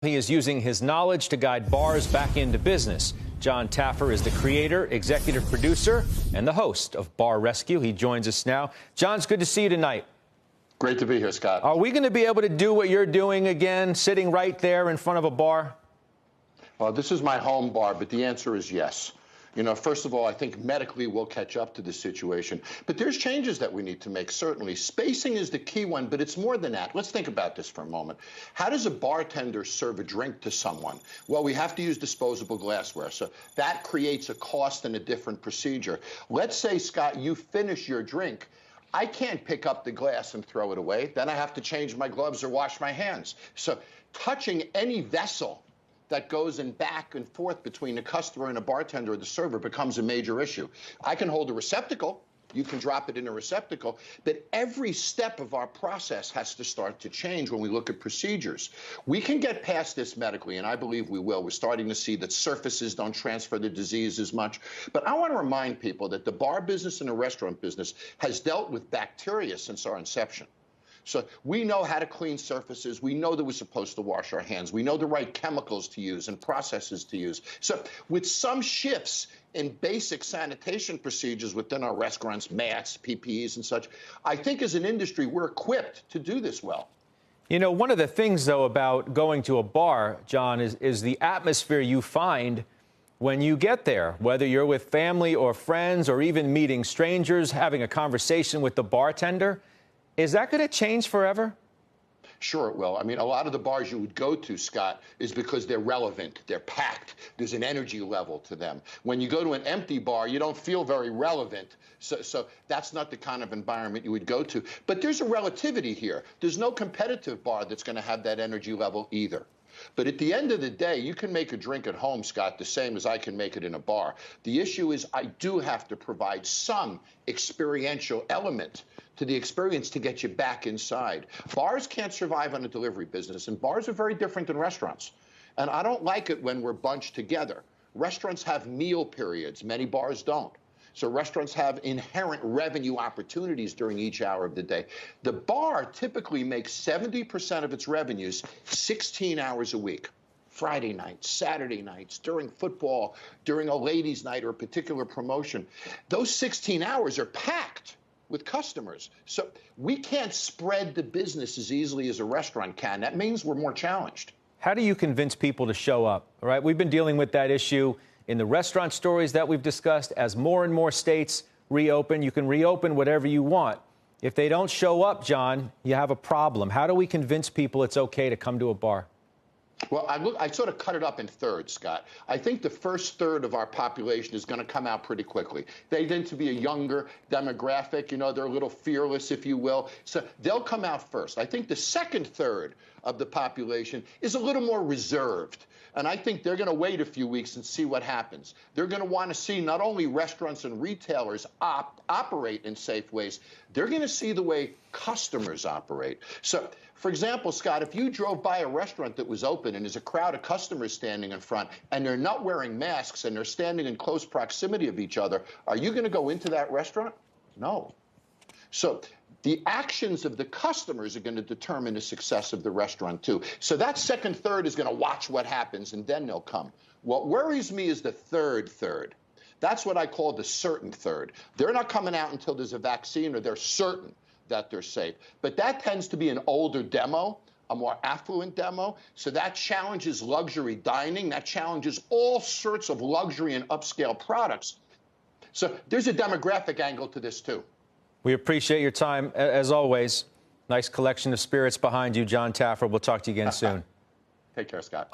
He is using his knowledge to guide bars back into business. Jon Taffer is the creator, executive producer, and the host of Bar Rescue. He joins us now. Jon, it's good to see you tonight. Great to be here, Scott. Are we going to be able to do what you're doing again, sitting right there in front of a bar? Well, this is my home bar, but the answer is yes. You know, first of all, I think medically we'll catch up to the situation. But there's changes that we need to make, certainly. Spacing is the key one, but it's more than that. Let's think about this for a moment. How does a bartender serve a drink to someone? Well, we have to use disposable glassware. So that creates a cost and a different procedure. Let's say, Scott, you finish your drink. I can't pick up the glass and throw it away. Then I have to change my gloves or wash my hands. So touching any vessel that goes in back and forth between the customer and a bartender or the server becomes a major issue. I can hold a receptacle. You can drop it in a receptacle. But every step of our process has to start to change when we look at procedures. We can get past this medically, and I believe we will. We're starting to see that surfaces don't transfer the disease as much. But I want to remind people that the bar business and the restaurant business has dealt with bacteria since our inception. So we know how to clean surfaces. We know that we're supposed to wash our hands. We know the right chemicals to use and processes to use. So with some shifts in basic sanitation procedures within our restaurants, mats, PPEs and such, I think as an industry, we're equipped to do this well. You know, one of the things, though, about going to a bar, Jon, is the atmosphere you find when you get there, whether you're with family or friends or even meeting strangers, having a conversation with the bartender. Is that going to change forever? Sure it will. I mean, a lot of the bars you would go to, Scott, is because they're relevant. They're packed. There's an energy level to them. When you go to an empty bar, you don't feel very relevant. So that's not the kind of environment you would go to. But there's a relativity here. There's no competitive bar that's going to have that energy level either. But at the end of the day, you can make a drink at home, Scott, the same as I can make it in a bar. The issue is I do have to provide some experiential element to the experience to get you back inside. Bars can't survive on a delivery business, and bars are very different than restaurants. And I don't like it when we're bunched together. Restaurants have meal periods. Many bars don't. So restaurants have inherent revenue opportunities during each hour of the day. The bar typically makes 70% of its revenues 16 hours a week. Friday nights, Saturday nights, during football, during a ladies' night or a particular promotion. Those 16 hours are packed with customers. So we can't spread the business as easily as a restaurant can. That means we're more challenged. How do you convince people to show up? All right, we've been dealing with that issue in the restaurant stories that we've discussed. As more and more states reopen, you can reopen whatever you want. If they don't show up, Jon, you have a problem. How do we convince people it's okay to come to a bar? Well, I sort of cut it up in thirds, Scott. I think the first third of our population is going to come out pretty quickly. They tend to be a younger demographic. You know, they're a little fearless, if you will. So they'll come out first. I think the second third of the population is a little more reserved. And I think they're going to wait a few weeks and see what happens. They're going to want to see not only restaurants and retailers operate in safe ways, they're going to see the way customers operate. So, for example, Scott, if you drove by a restaurant that was open and there's a crowd of customers standing in front and they're not wearing masks and they're standing in close proximity of each other, are you going to go into that restaurant? No. So the actions of the customers are going to determine the success of the restaurant, too. So that second third is going to watch what happens, and then they'll come. What worries me is the third third. That's what I call the certain third. They're not coming out until there's a vaccine or they're certain that they're safe. But that tends to be an older demo, a more affluent demo. So that challenges luxury dining. That challenges all sorts of luxury and upscale products. So there's a demographic angle to this, too. We appreciate your time, as always. Nice collection of spirits behind you, Jon Taffer. We'll talk to you again soon. Take care, Scott.